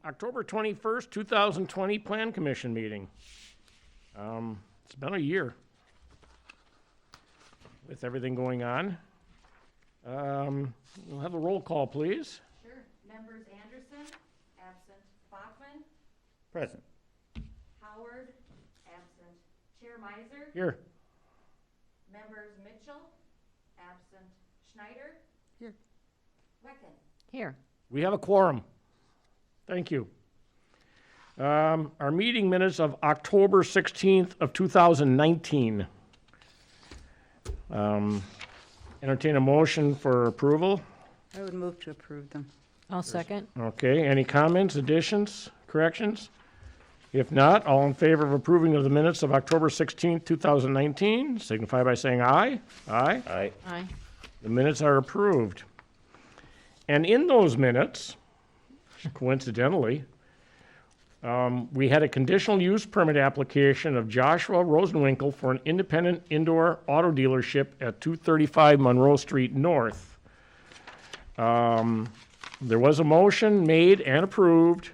October 21st, 2020 Plan Commission meeting. It's been a year with everything going on. We'll have a roll call, please. Sure. Members Anderson, absent. Bachman, Present. Howard, absent. Chair Miser, Here. members Mitchell, absent. Schneider, Here. Wecken. Here. We have a quorum. Thank you. Our meeting minutes of October 16th of 2019. Entertain a motion for approval. I would move to approve them. I'll second. Okay, any comments, additions, corrections? If not, all in favor of approving of the minutes of October 16th, 2019, signify by saying aye. Aye. Aye. Aye. The minutes are approved. And in those minutes, coincidentally, we had a conditional use permit application of Joshua Rosenwinkel for an independent indoor auto dealership at 235 Monroe Street North. There was a motion made and approved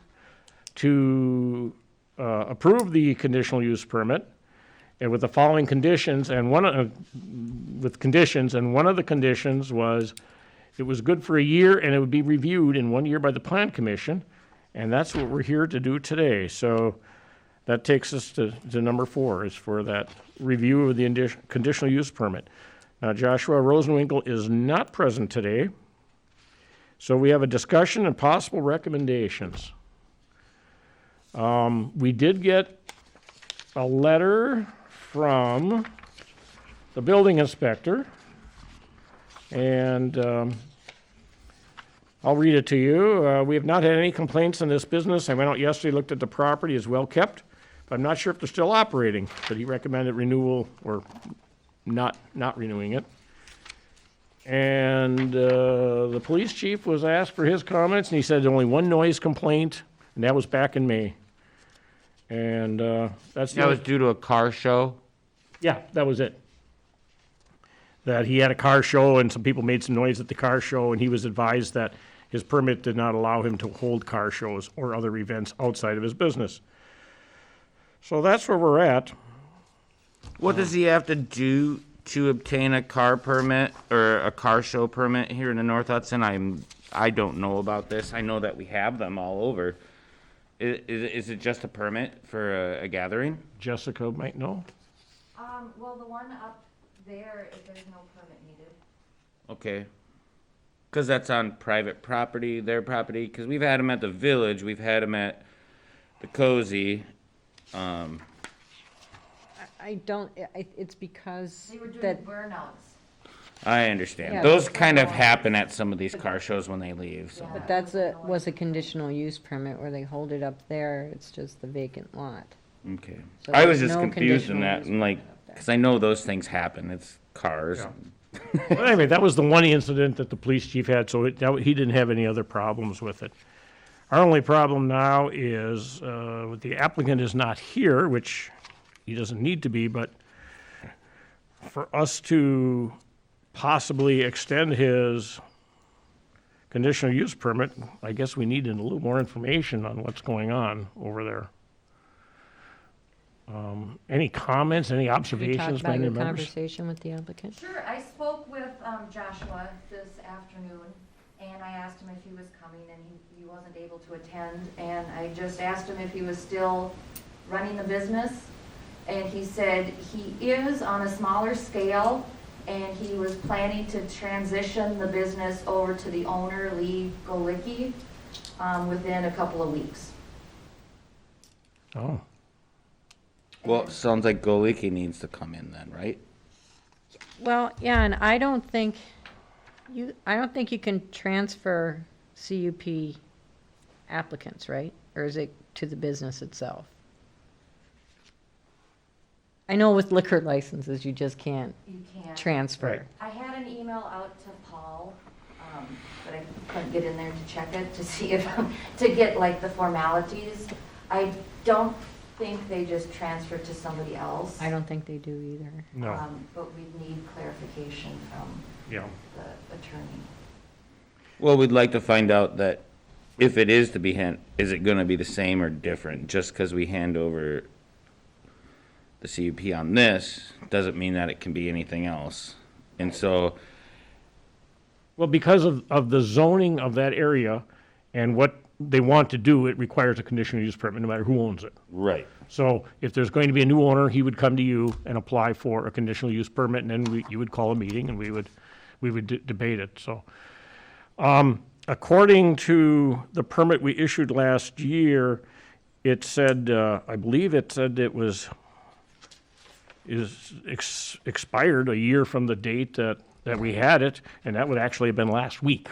to approve the conditional use permit, and with the following conditions, and one of the conditions was it was good for a year and it would be reviewed in 1 year by the Plan Commission, and that's what we're here to do today. So that takes us to number 4, is for that review of the conditional use permit. Now, Joshua Rosenwinkel is not present today, so we have a discussion and possible recommendations. We did get a letter from the building inspector, and I'll read it to you. We have not had any complaints on this business. I went out yesterday, looked at the property, is well kept, but I'm not sure if they're still operating, but he recommended renewal or not renewing it. And the police chief was asked for his comments, and he said only one noise complaint, and that was back in May. And that's That was due to a car show? yeah, that was it. That he had a car show and some people made some noise at the car show, and he was advised that his permit did not allow him to hold car shows or other events outside of his business. So that's where we're at. What does he have to do to obtain a car permit or a car show permit here in the North Hudson? I don't know about this. I know that we have them all over. Is it just a permit for a gathering? Jessica might know. Well, the one up there, there's no permit needed. Okay. Because that's on private property, their property. Because we've had them at the Village, we've had them at the Cozy. I don't, it's because They were doing that, burnouts. I understand. Yeah, Those that's kind of happen at some of these car shows when they leave. So. but was a conditional use permit where they hold it up there, it's just the vacant lot. Okay. So I was there's just no confused in conditional that, use and like, permit up there. because I know those things happen. It's cars. Yeah. But anyway, that was the one incident that the police chief had, so he didn't have any other problems with it. Our only problem now is the applicant is not here, which he doesn't need to be, but for us to possibly extend his conditional use permit, I guess we need a little more information on what's going on over there. Any comments, any Have you observations talked by about any your members? conversation with the applicant? Sure, I spoke with Joshua this afternoon, and I asked him if he was coming, and he wasn't able to attend, and I just asked him if he was still running the business, and he said he is on a smaller scale, and he was planning to transition the business over to the owner, Lee Golicki, within a couple of weeks. Oh, Well, it sounds like Goliki needs to come in then, right? Well, yeah, and I don't think you can transfer CUP applicants, right? Or is it to the business itself? I know with liquor licenses, you just can't You can't. transfer. Right. I had an email out to Paul, but I couldn't get in there to check it, to see if, to get like the formalities. I don't think they just transfer to somebody else. I don't think they do either. no, But we need clarification from yeah. the attorney. Well, we'd like to find out that if it is to be is it gonna be the same or different? Just because we hand over the CUP on this, doesn't mean that it can be anything else. And so, Well, because of the zoning of that area and what they want to do, it requires a conditional use permit, no matter who owns it. right, So if there's going to be a new owner, he would come to you and apply for a conditional use permit, and then you would call a meeting, and we would debate it, so. According to the permit we issued last year, it said, I believe it said it expired a year from the date that we had it, and that would actually have been last week.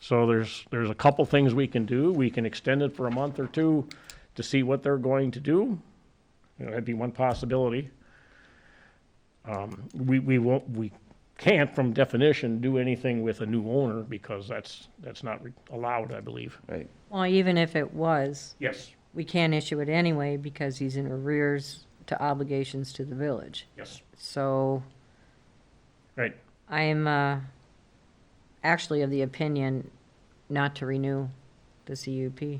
So there's a couple things we can do. We can extend it for a month or two to see what they're going to do. You know, that'd be one possibility. We can't, from definition, do anything with a new owner because that's not allowed, I believe. right. Well, even if it was, Yes, we can't issue it anyway because he's in arrears to obligations to the village. yes, So right. I'm actually of the opinion not to renew the CUP.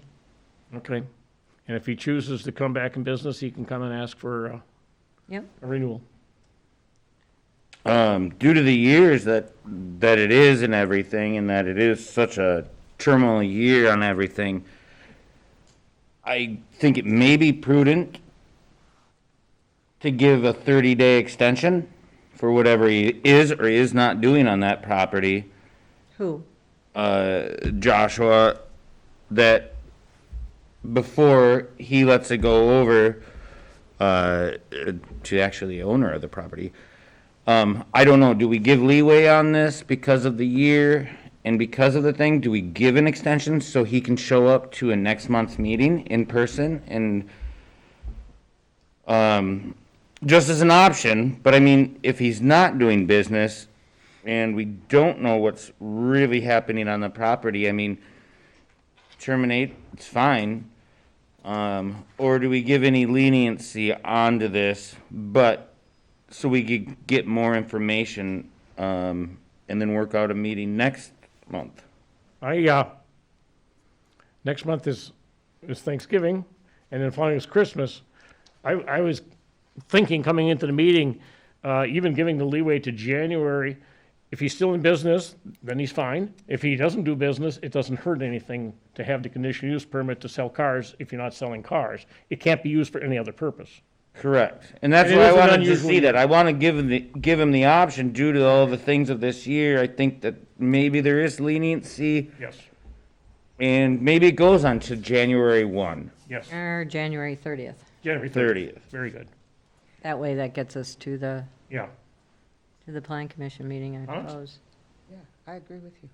Okay. And if he chooses to come back in business, he can come and ask for Yep. a renewal. Due to the years that it is and everything, and that it is such a turmoil year on everything, I think it may be prudent to give a 30-day extension for whatever he is or is not doing on that property. Who? Joshua, that before he lets it go over to actually the owner of the property. I don't know, do we give leeway on this because of the year and because of the thing? Do we give an extension so he can show up to a next month's meeting in person? And just as an option, but I mean, if he's not doing business and we don't know what's really happening on the property, I mean, terminate, it's fine. Or do we give any leniency onto this, but so we could get more information, and then work out a meeting next month? Next month is Thanksgiving, and then following is Christmas. I was thinking coming into the meeting, even giving the leeway to January. If he's still in business, then he's fine. If he doesn't do business, it doesn't hurt anything to have the conditional use permit to sell cars if you're not selling cars. It can't be used for any other purpose. Correct. And that's And it why I is an wanted to unusual see year. that. I want to give him the option due to all the things of this year. I think that maybe there is leniency Yes, and maybe it goes on to January 1, yes. Or January 30th. January 30th. Very good. That way that gets us to the Yeah. plan commission meeting, I Huh? suppose. Yeah, I agree with you.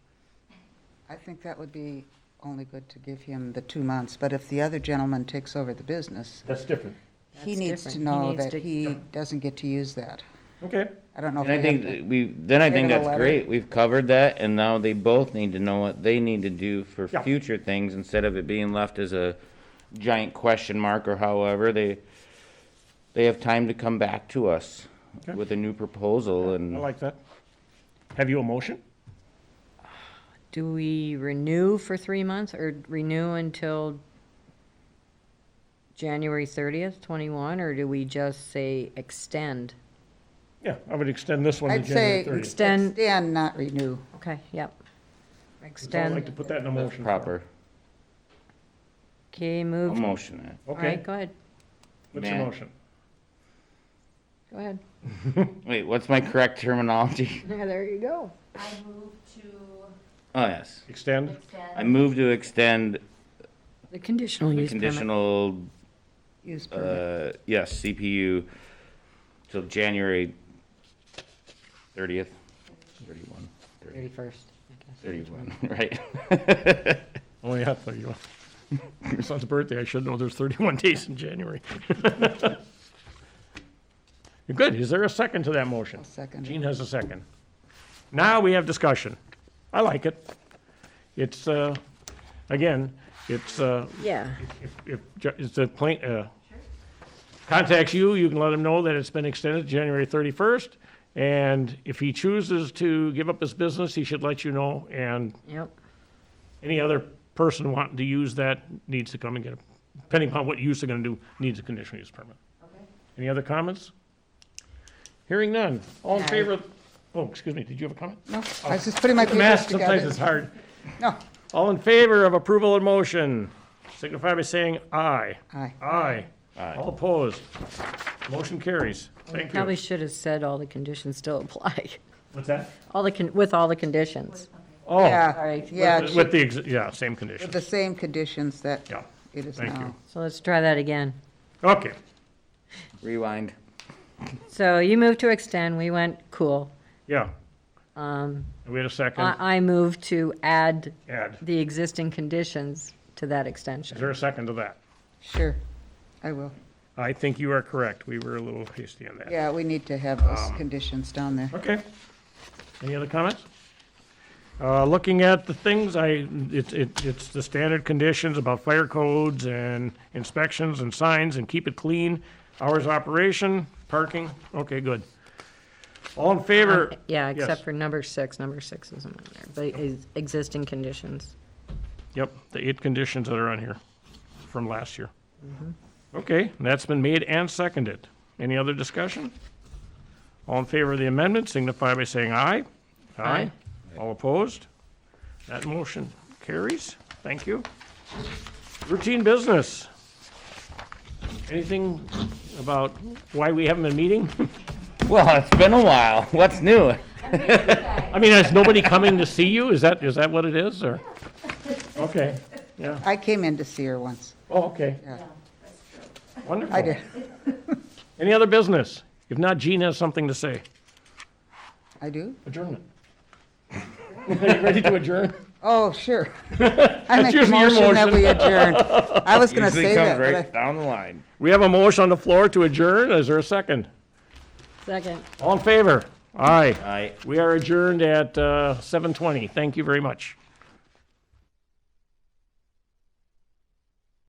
I think that would be only good to give him the 2 months, but if the other gentleman takes over the business, That's different. he That's needs to different. He know needs that to- he doesn't get to use that. Okay. I don't know if And I we think have to. I think Give it a that's letter. great. We've covered that, and now they both need to know what they need to do for Yeah. future things instead of it being left as a giant question mark or however. They have time to come back to us Okay. with a new proposal I and like that. Have you a motion? Do we renew for 3 months or renew until January 30th, 21, or do we just say extend? Yeah, I would extend this one to I'd January say 30th. Extend. extend, not renew. Okay, yep. So I'd like Extend. to put that in a motion. proper. Okay, I'll move. motion that. All Okay, right, go ahead. what's your Matt. motion? Go ahead. Wait, what's my correct terminology? Yeah, there you go. I move to Oh, yes. Extend? I extend, move to extend The conditional the use permit. conditional, Use permit. yes, CPU till January 30th, 31, 31st, I guess. 31, right? Oh, yeah, 31. Your son's birthday, I should know there's 31 days in January. Good, is there a second to that motion? I'll second it. Gene has a second. Now we have discussion. I like it. It's, again, it's, Yeah, if the plaint, contacts you, you can let him know that it's been extended to January 31st. And if he chooses to give up his business, he should let you know. And yep. any other person wanting to use that needs to come and get a, depending upon what use they're gonna do, needs a conditional use permit. Okay. Any other comments? Hearing none. All in Aye. favor, oh, excuse me, did you have a comment? No, I was just putting my Math, papers sometimes it's together. hard. No, All in favor of approval of motion, signify by saying aye. aye. Aye. Aye. All opposed? Motion carries. Thank Probably you. should have said all the conditions still apply. What's that? With all the conditions. Oh, Yeah, Sorry. yeah, with it with should- the, yeah, same with conditions. the same conditions that Yeah, it is thank you. now. So let's try that again. Okay, Rewind. So you moved to extend, we went, cool. yeah. Um, We had a second. I moved to add Add. the existing conditions to that Is there extension. a second to that? Sure, I will. I think you are correct. We were a little hasty on that. Yeah, we need to have those conditions down there. Okay. Any other comments? Looking at the things, it's the standard conditions about fire codes and inspections and signs and keep it clean. Hours of operation, parking, okay, good. All in favor? Yeah, Yes. except for number 6. Number 6 isn't on there, but existing conditions. Yep, the 8 conditions that are on here from last year. Okay, and that's been made and seconded. Any other discussion? All in favor of the amendment signify by saying aye. Aye. All opposed? That motion carries. Thank you. Routine business. Anything about why we haven't been meeting? Well, it's been a while. What's new? I mean, is nobody coming to see you? Is that what it is, or? Okay, yeah. I came in to see her once. Oh, okay. Yeah, Wonderful. I did. Any other business? If not, Gene has something to say. I do? Adjournment. Are you ready to adjourn? Oh, sure. I make a usually your motion that motion. we adjourn. I was gonna Usually say comes that, but right down the line. We have a motion on the floor to adjourn. Is there a second? Second. All in favor? Aye. Aye. We are adjourned at 7:20. Thank you very much.